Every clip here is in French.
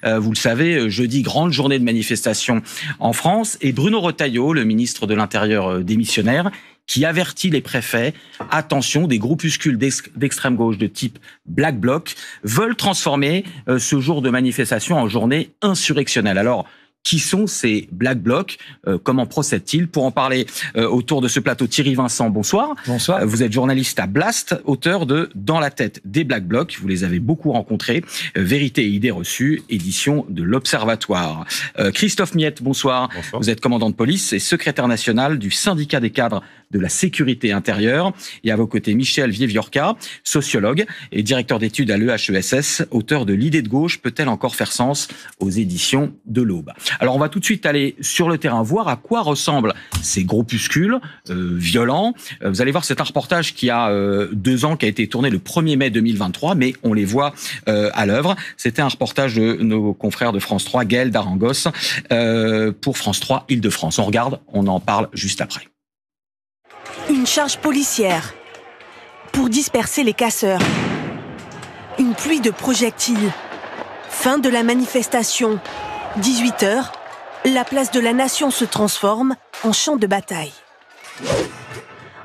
Vous le savez, jeudi, grande journée de manifestation en France. Et Bruno Retailleau, le ministre de l'Intérieur démissionnaire, qui avertit les préfets, attention, des groupuscules d'extrême gauche de type Black Bloc veulent transformer ce jour de manifestation en journée insurrectionnelle. Alors, qui sont ces Black Blocs? Comment procèdent-ils? Pour en parler autour de ce plateau, Thierry Vincent, bonsoir. Bonsoir. Vous êtes journaliste à Blast, auteur de Dans la tête des Black Blocs. Vous les avez beaucoup rencontrés. Vérité et idées reçues, édition de l'Observatoire. Christophe Miette, bonsoir. Bonsoir. Vous êtes commandant de police et secrétaire national du syndicat des cadres de la sécurité intérieure. Et à vos côtés, Michel Vieviorca, sociologue et directeur d'études à l'EHESS, auteur de L'idée de gauche peut-elle encore faire sens, aux éditions de l'Aube. Alors on va tout de suite aller sur le terrain, voir à quoi ressemblent ces groupuscules violents. Vous allez voir, c'est un reportage qui a 2 ans, qui a été tourné le 1er mai 2023, mais on les voit à l'œuvre. C'était un reportage de nos confrères de France 3, Gaël Darangos, pour France 3 Île-de-France. On regarde, on en parle juste après. Une charge policière pour disperser les casseurs. Une pluie de projectiles. Fin de la manifestation. 18h, la place de la Nation se transforme en champ de bataille.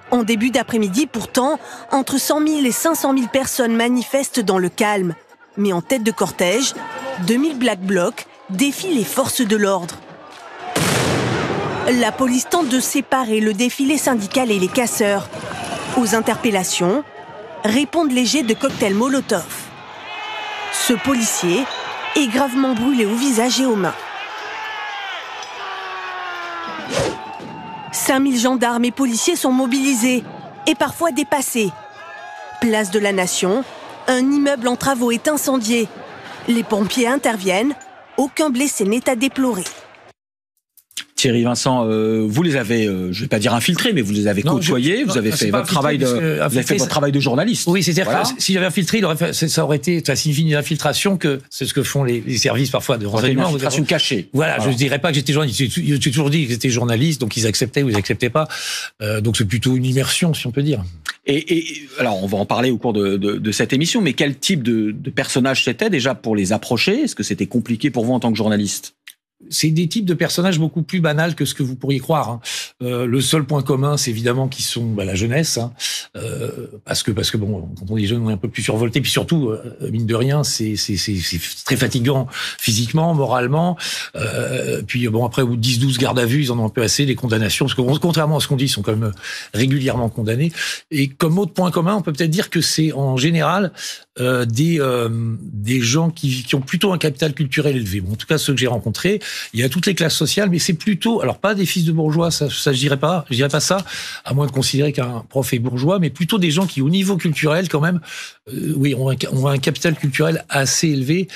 En début d'après-midi, pourtant, entre 100 000 et 500 000 personnes manifestent dans le calme. Mais en tête de cortège, 2000 Black Blocs défient les forces de l'ordre. La police tente de séparer le défilé syndical et les casseurs. Aux interpellations, répondent les jets de cocktails Molotov. Ce policier est gravement brûlé au visage et aux mains. 5000 gendarmes et policiers sont mobilisés et parfois dépassés. Place de la Nation, un immeuble en travaux est incendié. Les pompiers interviennent, aucun blessé n'est à déplorer. Thierry Vincent, vous les avez, je ne vais pas dire infiltrés, mais vous les avez côtoyés, vous avez fait votre travail de journaliste. Oui, c'est-à-dire que s'il y avait infiltré, ça aurait été, ça signifie une infiltration, que c'est ce que font les services parfois de renseignement. Une infiltration cachée. Voilà, je ne dirais pas que j'étais journaliste. J'ai toujours dit que j'étais journaliste, donc ils acceptaient ou ils acceptaient pas. Donc c'est plutôt une immersion, si on peut dire. Et alors, on va en parler au cours de cette émission, mais quel type de personnage c'était déjà pour les approcher? Est-ce que c'était compliqué pour vous en tant que journaliste? C'est des types de personnages beaucoup plus banals que ce que vous pourriez croire. Hein. Le seul point commun, c'est évidemment qu'ils sont la jeunesse, hein. Parce que bon, quand on est jeune, on est un peu plus survolté. Puis surtout, mine de rien, c'est très fatigant physiquement, moralement. Puis bon, après, au bout de 10-12 gardes à vue, ils en ont un peu assez, les condamnations, parce que contrairement à ce qu'on dit, ils sont quand même régulièrement condamnés. Et comme autre point commun, on peut peut-être dire que c'est en général des gens qui ont plutôt un capital culturel élevé. Bon, en tout cas, ceux que j'ai rencontrés. Il y a toutes les classes sociales, mais c'est plutôt, alors pas des fils de bourgeois, ça je dirais pas ça, à moins de considérer qu'un prof est bourgeois, mais plutôt des gens qui, au niveau culturel, quand même, ont un capital culturel assez élevé,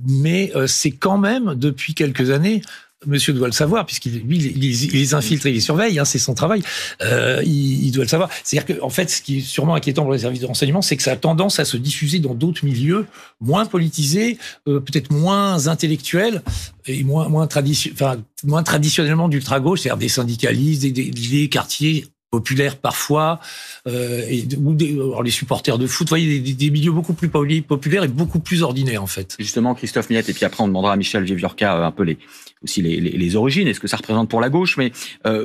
mais c'est quand même, depuis quelques années, monsieur doit le savoir, puisqu'il les infiltre et les surveille, hein, c'est son travail. Il doit le savoir. C'est-à-dire que, en fait, ce qui est sûrement inquiétant pour les services de renseignement, c'est que ça a tendance à se diffuser dans d'autres milieux moins politisés, peut-être moins intellectuels et moins traditionnellement d'ultra-gauche, c'est-à-dire des syndicalistes, des quartiers populaires parfois, alors les supporters de foot, vous voyez, des milieux beaucoup plus populaires et beaucoup plus ordinaires, en fait. Justement, Christophe Miette, et puis après on demandera à Michel Vieviorca un peu les origines, est-ce que ça représente pour la gauche, mais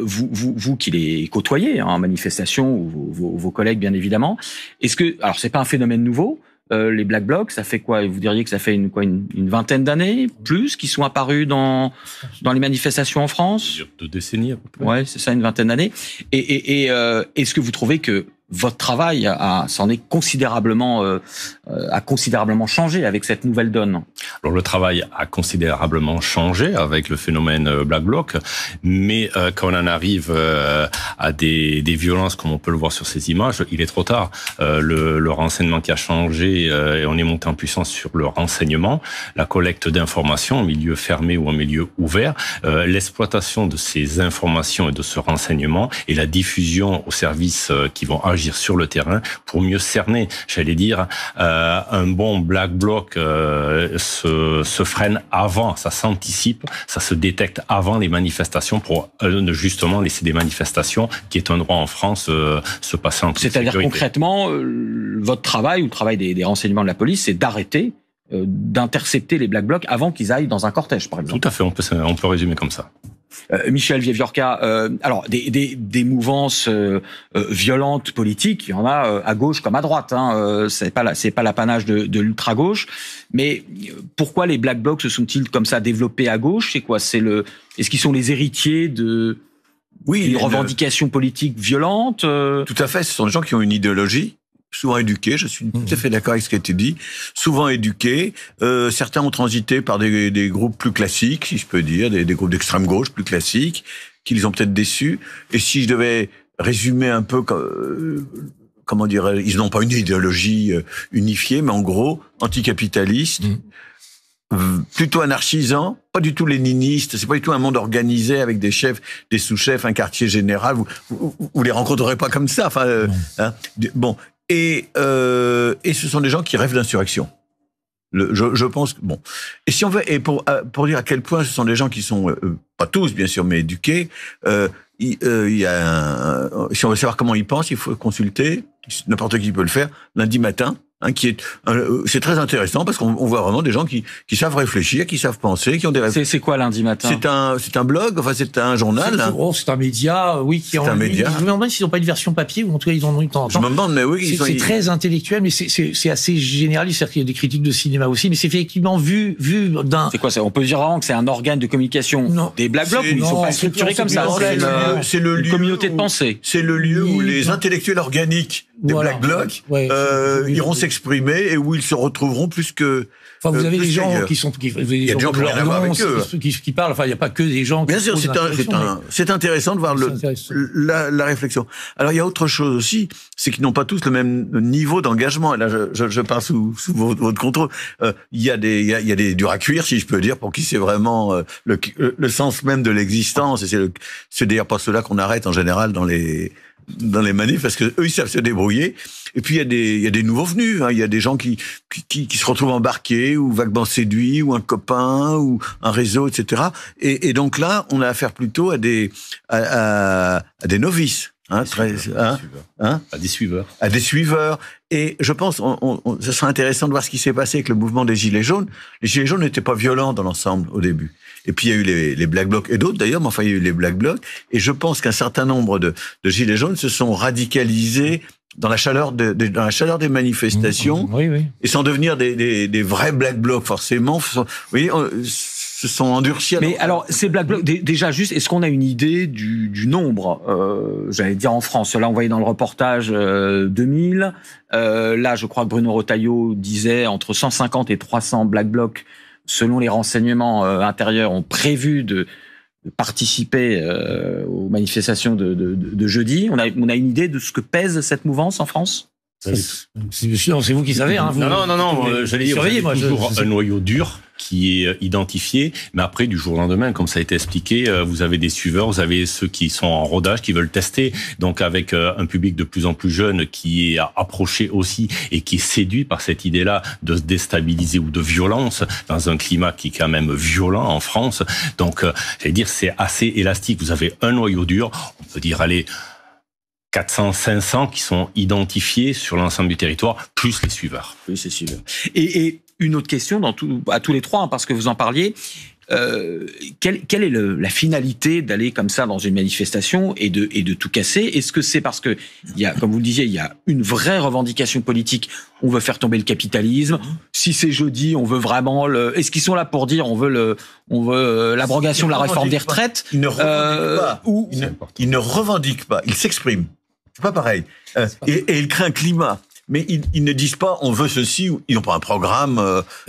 vous qui les côtoyez en manifestation, ou vos collègues bien évidemment, est-ce que, alors c'est pas un phénomène nouveau, les Black Blocs, ça fait quoi? Vous diriez que ça fait une vingtaine d'années, plus, qui sont apparus dans les manifestations en France? 2 décennies à peu près. Ouais, c'est ça, une vingtaine d'années. Et est-ce que vous trouvez que votre travail a considérablement changé avec cette nouvelle donne? Alors le travail a considérablement changé avec le phénomène Black Bloc, mais quand on en arrive à des violences comme on peut le voir sur ces images, il est trop tard. Le renseignement qui a changé, et on est monté en puissance sur le renseignement, la collecte d'informations en milieu fermé ou en milieu ouvert, l'exploitation de ces informations et de ce renseignement et la diffusion aux services qui vont agir sur le terrain pour mieux cerner, j'allais dire, un bon Black Bloc se freine avant, ça s'anticipe, ça se détecte avant les manifestations pour justement laisser des manifestations, qui est un droit en France, se passer en toute sécurité. C'est-à-dire concrètement, votre travail ou le travail des renseignements de la police, c'est d'arrêter d'intercepter les Black Blocs avant qu'ils aillent dans un cortège, par exemple. Tout à fait, on peut résumer comme ça. Michel Vieviorca, alors des mouvances violentes politiques, il y en a à gauche comme à droite. C'est pas l'apanage de l'ultra gauche. Mais pourquoi les Black Blocs se sont-ils comme ça développés à gauche? C'est quoi? Est-ce qu'ils sont les héritiers de une revendication politique violente? Tout à fait. Ce sont des gens qui ont une idéologie. Souvent éduqués, je suis tout à fait d'accord avec ce qui a été dit, souvent éduqués, certains ont transité par des groupes plus classiques, si je peux dire, des groupes d'extrême gauche plus classiques, qui les ont peut-être déçus, et si je devais résumer un peu, comment dire, ils n'ont pas une idéologie unifiée, mais en gros, anticapitalistes, plutôt anarchisants, pas du tout léninistes, c'est pas du tout un monde organisé avec des chefs, des sous-chefs, un quartier général, vous les rencontrerez pas comme ça, bon. Et ce sont des gens qui rêvent d'insurrection. Je pense que bon. Et si on veut, et pour dire à quel point ce sont des gens qui sont pas tous bien sûr, mais éduqués, si on veut savoir comment ils pensent, il faut consulter. N'importe qui peut le faire lundi matin. C'est très intéressant parce qu'on voit vraiment des gens qui savent réfléchir, qui savent penser, qui ont des réflexions. C'est quoi lundi matin? C'est un blog, enfin c'est un journal. C'est un média, oui, qui est en ligne. Je me demande s'ils n'ont pas une version papier ou en tout cas ils en ont une temps. Je me demande, mais oui, c'est très intellectuel, mais c'est assez généraliste, c'est-à-dire qu'il y a des critiques de cinéma aussi, mais c'est effectivement vu d'un. C'est quoi ça? On peut dire vraiment que c'est un organe de communication des Black Blocs, ou ils sont pas structurés comme ça? C'est le lieu, communauté de pensée. C'est le lieu où les intellectuels organiques des Black Blocs iront s'exprimer et où ils se retrouveront plus que. Enfin, vous avez des gens qui sont, il y a des gens qui ont rien à voir avec eux. Qui parlent. Enfin, il n'y a pas que des gens. Bien sûr, c'est intéressant de voir la réflexion. Alors, il y a autre chose aussi, c'est qu'ils n'ont pas tous le même niveau d'engagement. Et là, je parle sous votre contrôle. Il y a des durs à cuire, si je peux dire, pour qui c'est vraiment le sens même de l'existence. Et c'est d'ailleurs pas ceux-là qu'on arrête en général dans les manifs, parce que eux ils savent se débrouiller. Et puis il y a des nouveaux venus, il y a des gens qui se retrouvent embarqués ou vaguement séduits, ou un copain ou un réseau, etc. Et donc là on a affaire plutôt à des novices, à des suiveurs. Et je pense ça serait intéressant de voir ce qui s'est passé avec le mouvement des Gilets jaunes. Les Gilets jaunes n'étaient pas violents dans l'ensemble au début. Et puis il y a eu les Black Blocs et d'autres d'ailleurs, mais enfin il y a eu les Black Blocs. Et je pense qu'un certain nombre de Gilets jaunes se sont radicalisés dans la chaleur des manifestations, et sans devenir des vrais Black Blocs forcément. Vous voyez, se sont endurcis. Mais alors, ces Black Blocs, déjà juste, est-ce qu'on a une idée du nombre, j'allais dire en France? Là, on voyait dans le reportage 2000. Là, je crois que Bruno Retailleau disait entre 150 et 300 Black Blocs, selon les renseignements intérieurs, ont prévu de participer aux manifestations de jeudi. On a une idée de ce que pèse cette mouvance en France? C'est vous qui savez. Non. J'allais dire, toujours un noyau dur qui est identifié, mais après, du jour au lendemain, comme ça a été expliqué, vous avez des suiveurs, vous avez ceux qui sont en rodage, qui veulent tester, donc avec un public de plus en plus jeune qui est approché aussi et qui est séduit par cette idée-là de se déstabiliser ou de violence dans un climat qui est quand même violent en France. Donc, j'allais dire, c'est assez élastique. Vous avez un noyau dur, on peut dire, allez, 400, 500 qui sont identifiés sur l'ensemble du territoire, plus les suiveurs. Plus les suiveurs. Et une autre question à tous les trois, parce que vous en parliez. Quelle est la finalité d'aller comme ça dans une manifestation et de tout casser? Est-ce que c'est parce que comme vous le disiez, il y a une vraie revendication politique? On veut faire tomber le capitalisme. Si c'est jeudi, on veut vraiment est-ce qu'ils sont là pour dire on veut l'abrogation de la réforme des retraites? Ils ne revendiquent pas. Ils s'expriment. C'est pas pareil. Et ils créent un climat. Mais ils ne disent pas on veut ceci, ou ils n'ont pas un programme.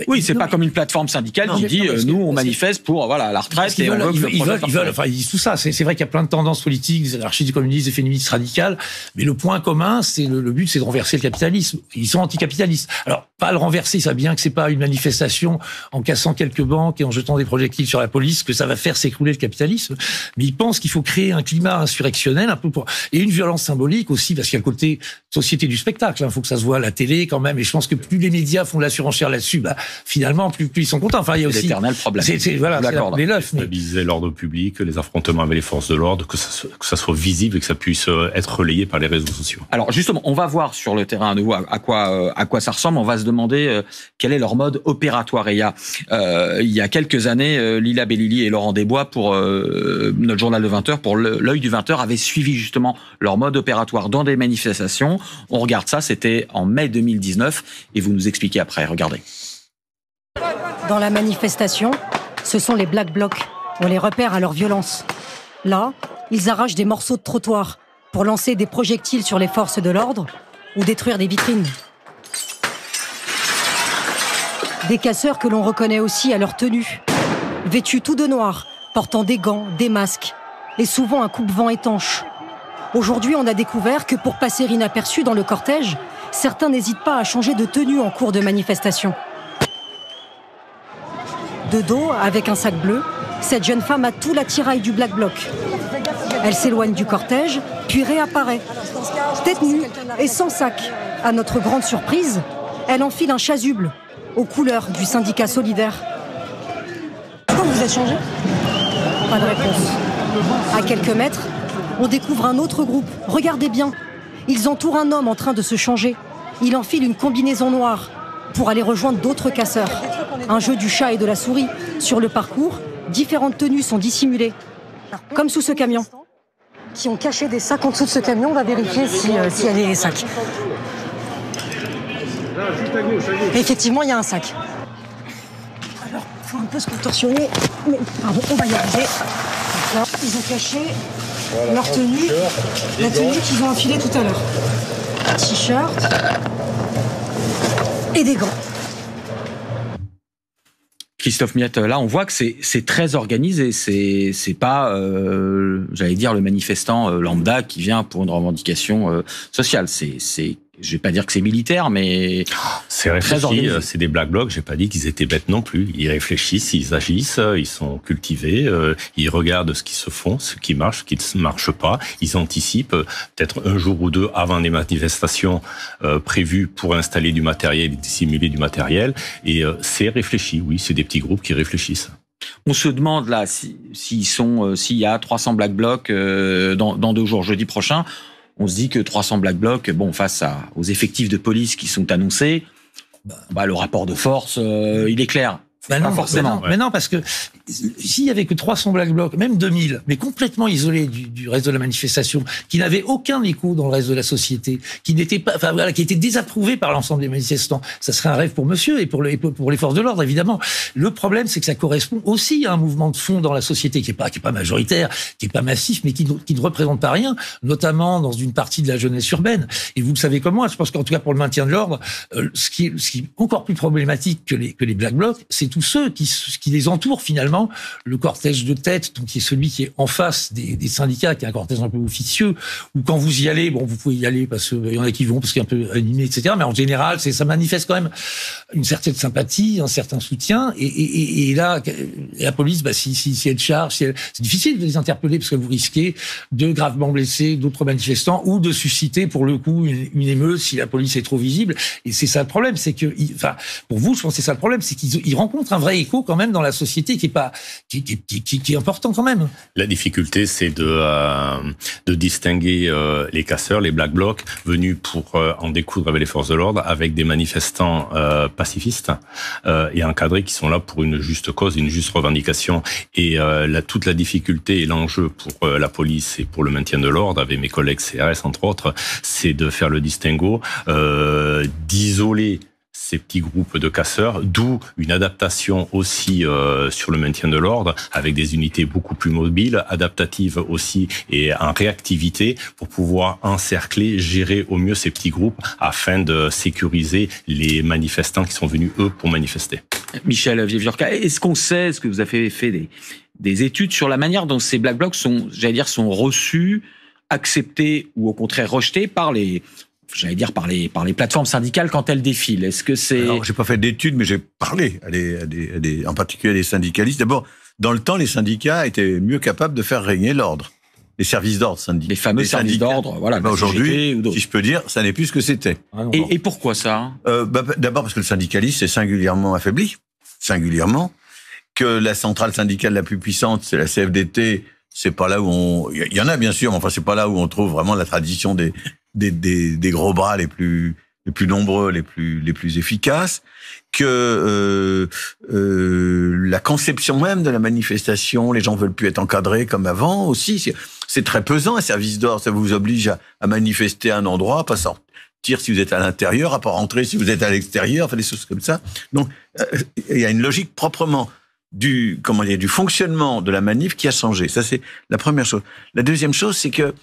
Oui, c'est pas comme une plateforme syndicale qui dit nous on manifeste pour la retraite et on veut ils disent tout ça. C'est vrai qu'il y a plein de tendances politiques, des anarchistes, communistes, des féministes radicales, mais le point commun, c'est le but, c'est de renverser le capitalisme. Ils sont anticapitalistes. Alors pas le renverser, ça bien que c'est pas une manifestation en cassant quelques banques et en jetant des projectiles sur la police que ça va faire s'écrouler le capitalisme. Mais ils pensent qu'il faut créer un climat insurrectionnel un peu et une violence symbolique aussi, parce qu'il y a le côté société du spectacle. Il faut que ça se voit à la télé quand même, et je pense que plus les médias font de la surenchère là-dessus, finalement plus ils sont contents. Enfin, il y a aussi l'éternel problème. C'est stabiliser l'ordre public, les affrontements avec les forces de l'ordre, que ça soit visible et que ça puisse être relayé par les réseaux sociaux. Alors justement, on va voir sur le terrain à nouveau à quoi ça ressemble. On va se demander quel est leur mode opératoire. Et il y a quelques années, Lila Bellili et Laurent Desbois, pour notre journal de 20h, pour l'œil du 20h, avaient suivi justement leur mode opératoire dans des manifestations. On regarde ça, c'était en mai 2019, et vous nous expliquez après. Regardez. Dans la manifestation, ce sont les Black Blocs. On les repère à leur violence. Là, ils arrachent des morceaux de trottoir pour lancer des projectiles sur les forces de l'ordre ou détruire des vitrines. Des casseurs que l'on reconnaît aussi à leur tenue. Vêtus tout de noir, portant des gants, des masques et souvent un coupe-vent étanche. Aujourd'hui, on a découvert que pour passer inaperçu dans le cortège, certains n'hésitent pas à changer de tenue en cours de manifestation. De dos, avec un sac bleu, cette jeune femme a tout l'attirail du Black Bloc. Elle s'éloigne du cortège, puis réapparaît. Tête nue et sans sac. À notre grande surprise, elle enfile un chasuble aux couleurs du syndicat solidaire. Pourquoi vous êtes changé ? Pas de réponse. À quelques mètres, on découvre un autre groupe. Regardez bien. Ils entourent un homme en train de se changer. Il enfile une combinaison noire pour aller rejoindre d'autres casseurs. Un jeu du chat et de la souris. Sur le parcours, différentes tenues sont dissimulées. Comme sous ce camion. Qui ont caché des sacs en dessous de ce camion. On va vérifier s'il y a des sacs. Effectivement, il y a un sac. Alors, il faut un peu se contorsionner. Mais, pardon, on va y arriver. Là, ils ont caché leur tenue, la tenue qu'ils ont enfilée tout à l'heure. Un t-shirt et des gants. Christophe Miette, là, on voit que c'est très organisé. C'est pas, j'allais dire, le manifestant lambda qui vient pour une revendication sociale. Je vais pas dire que c'est militaire, mais c'est réfléchi. C'est des Black Blocs. J'ai pas dit qu'ils étaient bêtes non plus. Ils réfléchissent, ils agissent, ils sont cultivés. Ils regardent ce qui se font, ce qui marche, ce qui ne marche pas. Ils anticipent peut-être un jour ou deux avant des manifestations prévues pour installer du matériel et dissimuler du matériel. Et c'est réfléchi. Oui, c'est des petits groupes qui réfléchissent. On se demande là s'il y a 300 Black Blocs dans 2 jours, jeudi prochain. On se dit que 300 Black Blocs, bon, face aux effectifs de police qui sont annoncés, le rapport de force, il est clair. Non, forcément. Mais non, parce que s'il y avait que 300 Black Blocs, même 2000, mais complètement isolés du reste de la manifestation, qui n'avaient aucun écho dans le reste de la société, qui n'étaient pas, qui étaient désapprouvés par l'ensemble des manifestants, ça serait un rêve pour monsieur et pour les forces de l'ordre, évidemment. Le problème, c'est que ça correspond aussi à un mouvement de fond dans la société qui est pas majoritaire, qui est pas massif, mais qui ne représente pas rien, notamment dans une partie de la jeunesse urbaine. Et vous le savez comme moi, je pense qu'en tout cas pour le maintien de l'ordre, ce qui est encore plus problématique que les Black Blocs, c'est tous ceux qui les entourent finalement, le cortège de tête, donc qui est celui qui est en face des syndicats, qui est un cortège un peu officieux, où quand vous y allez, bon, vous pouvez y aller parce qu'il y en a qui vont parce qu'il est un peu animé, etc. Mais en général, ça manifeste quand même une certaine sympathie, un certain soutien. Et là, la police, si elle charge, c'est difficile de les interpeller parce que vous risquez de gravement blesser d'autres manifestants ou de susciter pour le coup une émeute si la police est trop visible. Et c'est ça le problème, c'est que, pour vous, je pense que c'est ça le problème, c'est qu'ils rencontrent un vrai écho quand même dans la société qui est important quand même. La difficulté, c'est de distinguer les casseurs, les Black Blocs, venus pour en découdre avec les forces de l'ordre, avec des manifestants pacifistes et encadrés qui sont là pour une juste cause, une juste revendication. Et toute la difficulté et l'enjeu pour la police et pour le maintien de l'ordre, avec mes collègues CRS entre autres, c'est de faire le distinguo, d'isoler ces petits groupes de casseurs, d'où une adaptation aussi sur le maintien de l'ordre, avec des unités beaucoup plus mobiles, adaptatives aussi et en réactivité pour pouvoir encercler, gérer au mieux ces petits groupes afin de sécuriser les manifestants qui sont venus, eux, pour manifester. Michel Vieux-Viorca, est-ce que vous avez fait des études sur la manière dont ces Black Blocs sont reçus, acceptés ou au contraire rejetés par les plateformes syndicales quand elles défilent? Est-ce que c'est... Alors, j'ai pas fait d'études, mais j'ai parlé en particulier à des syndicalistes. D'abord, dans le temps, les syndicats étaient mieux capables de faire régner l'ordre. Les services d'ordre syndicaux. Les fameux services d'ordre, voilà. Aujourd'hui, si je peux dire, ça n'est plus ce que c'était. Et pourquoi ça? D'abord parce que le syndicalisme est singulièrement affaibli. Singulièrement. Que la centrale syndicale la plus puissante, c'est la CFDT, c'est pas là où il y en a bien sûr, mais enfin, c'est pas là où on trouve vraiment la tradition des gros bras les plus plus nombreux, les plus efficaces, que la conception même de la manifestation, les gens veulent plus être encadrés comme avant aussi. C'est très pesant, un service d'ordre, ça vous oblige à manifester à un endroit, à pas sortir si vous êtes à l'intérieur, à pas rentrer si vous êtes à l'extérieur, enfin des choses comme ça. Donc il y a une logique proprement du fonctionnement de la manif qui a changé. Ça c'est la première chose. La deuxième chose, c'est que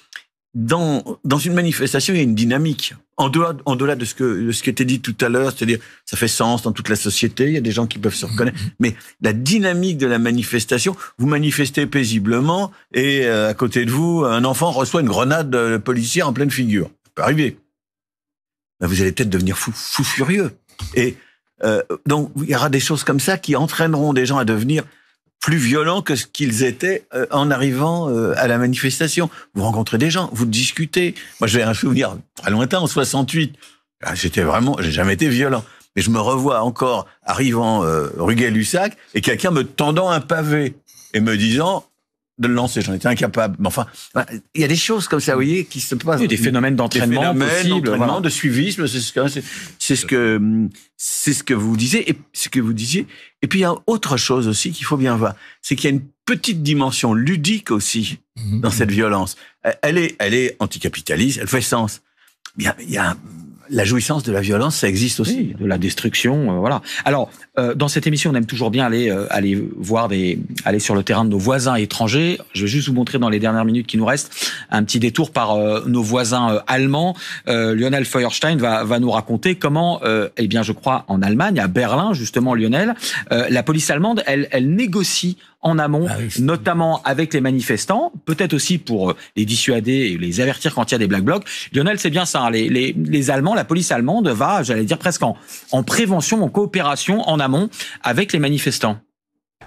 dans une manifestation, il y a une dynamique. En delà de ce qui était dit tout à l'heure, c'est-à-dire, ça fait sens dans toute la société, il y a des gens qui peuvent se reconnaître. Mais la dynamique de la manifestation, vous manifestez paisiblement et à côté de vous, un enfant reçoit une grenade policière en pleine figure. Ça peut arriver. Ben, vous allez peut-être devenir fou furieux. Et donc, il y aura des choses comme ça qui entraîneront des gens à devenir plus violents que ce qu'ils étaient en arrivant à la manifestation. Vous rencontrez des gens, vous discutez. Moi, j'ai un souvenir très lointain, en 68. J'ai jamais été violent. Mais je me revois encore arrivant rue Gay-Lussac et quelqu'un me tendant un pavé et me disant de le lancer. J'en étais incapable. Mais enfin, il y a des choses comme ça, vous voyez, qui se passent. Oui, des phénomènes d'entraînement possibles. D'entraînement, de suivisme, c'est ce que vous disiez. Et puis, il y a autre chose aussi qu'il faut bien voir. C'est qu'il y a une petite dimension ludique aussi dans cette violence. Elle est anticapitaliste, elle fait sens. Il y a la jouissance de la violence, ça existe aussi. Oui, de la destruction, voilà. Alors, dans cette émission, on aime toujours bien aller sur le terrain de nos voisins étrangers. Je vais juste vous montrer dans les dernières minutes qui nous restent un petit détour par nos voisins allemands. Lionel Feuerstein va nous raconter comment, je crois en Allemagne, à Berlin justement, Lionel, la police allemande, elle négocie en amont, notamment avec les manifestants, peut-être aussi pour les dissuader et les avertir quand il y a des Black Blocs. Lionel, c'est bien ça, hein, les Allemands, la police allemande va, j'allais dire presque en prévention, en coopération en amont avec les manifestants.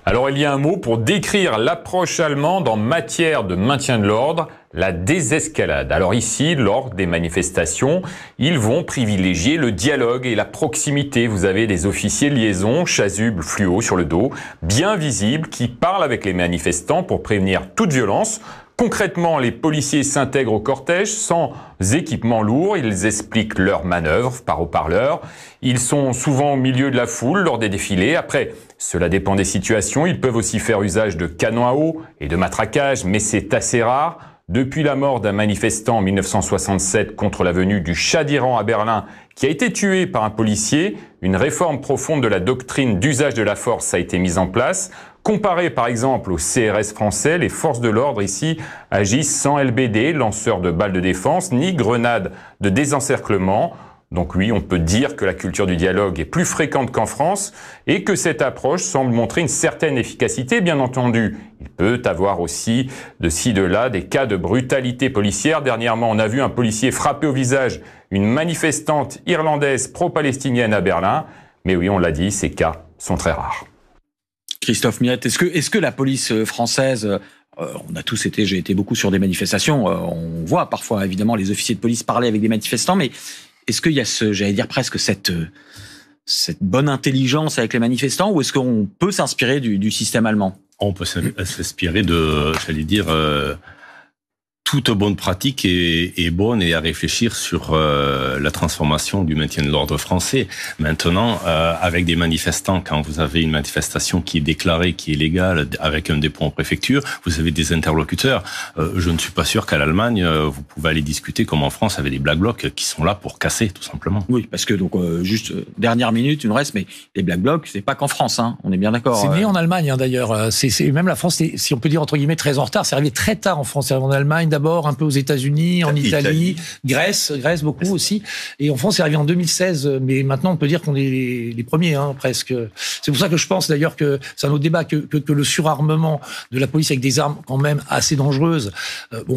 Alors il y a un mot pour décrire l'approche allemande en matière de maintien de l'ordre, la désescalade. Alors ici, lors des manifestations, ils vont privilégier le dialogue et la proximité. Vous avez des officiers de liaison, chasubles fluo sur le dos, bien visibles, qui parlent avec les manifestants pour prévenir toute violence. Concrètement, les policiers s'intègrent au cortège sans équipement lourd. Ils expliquent leurs manœuvres par haut-parleur. Ils sont souvent au milieu de la foule lors des défilés. Après, cela dépend des situations. Ils peuvent aussi faire usage de canons à eau et de matraquage, mais c'est assez rare. Depuis la mort d'un manifestant en 1967 contre la venue du Shah d'Iran à Berlin, qui a été tué par un policier, une réforme profonde de la doctrine d'usage de la force a été mise en place. Comparé par exemple au CRS français, les forces de l'ordre ici agissent sans LBD, lanceurs de balles de défense, ni grenades de désencerclement. Donc oui, on peut dire que la culture du dialogue est plus fréquente qu'en France et que cette approche semble montrer une certaine efficacité. Bien entendu, il peut avoir aussi de ci, de là des cas de brutalité policière. Dernièrement, on a vu un policier frapper au visage une manifestante irlandaise pro-palestinienne à Berlin. Mais oui, on l'a dit, ces cas sont très rares. Christophe Miette, est-ce que la police française, j'ai été beaucoup sur des manifestations, on voit parfois évidemment les officiers de police parler avec des manifestants, mais est-ce qu'il y a presque cette bonne intelligence avec les manifestants, ou est-ce qu'on peut s'inspirer du système allemand ? On peut s'inspirer de, toute bonne pratique est bonne et à réfléchir sur la transformation du maintien de l'ordre français. Maintenant, avec des manifestants, quand vous avez une manifestation qui est déclarée, qui est légale, avec un dépôt en préfecture, vous avez des interlocuteurs. Je ne suis pas sûr qu'à l'Allemagne, vous pouvez aller discuter comme en France avec des Black Blocs qui sont là pour casser, tout simplement. Oui, parce que dernière minute, il nous reste, mais les Black Blocs, c'est pas qu'en France, hein, on est bien d'accord. C'est né en Allemagne, hein, d'ailleurs. C'est même la France, si on peut dire entre guillemets très en retard. C'est arrivé très tard en France, c'est arrivé en Allemagne d'abord, un peu aux États-Unis, en Italie, Grèce beaucoup aussi. Et en France, c'est arrivé en 2016. Mais maintenant, on peut dire qu'on est les premiers, hein, presque. C'est pour ça que je pense d'ailleurs que c'est un autre débat que le surarmement de la police avec des armes quand même assez dangereuses.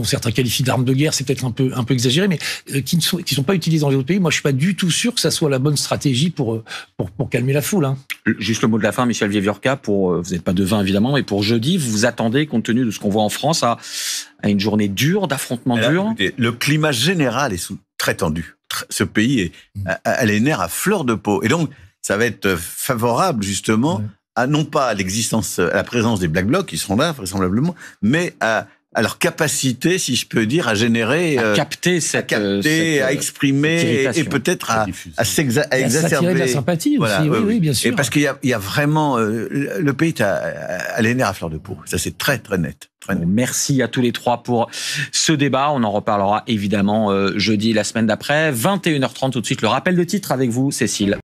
Certains qualifient d'armes de guerre, c'est peut-être un peu exagéré, mais qui sont pas utilisées dans les autres pays. Moi, je suis pas du tout sûr que ça soit la bonne stratégie pour calmer la foule. Hein. Juste le mot de la fin, Michel Vieviorca, vous n'êtes pas devin évidemment, mais pour jeudi, vous vous attendez, compte tenu de ce qu'on voit en France, à une journée dure, d'affrontements durs. Le climat général est très tendu. Ce pays a les nerfs à fleur de peau. Et donc, ça va être favorable, justement, à non pas à la présence des Black Blocs, qui seront là, vraisemblablement, mais à leur capacité, si je peux dire, à générer, à capter à exprimer et peut-être à exacerber de la sympathie aussi. Oui, bien sûr. Et parce qu'il y a vraiment le pays a les nerfs à fleur de peau. Ça, c'est très très net. Merci à tous les trois pour ce débat. On en reparlera évidemment jeudi, la semaine d'après, 21h30 tout de suite. Le rappel de titre avec vous, Cécile.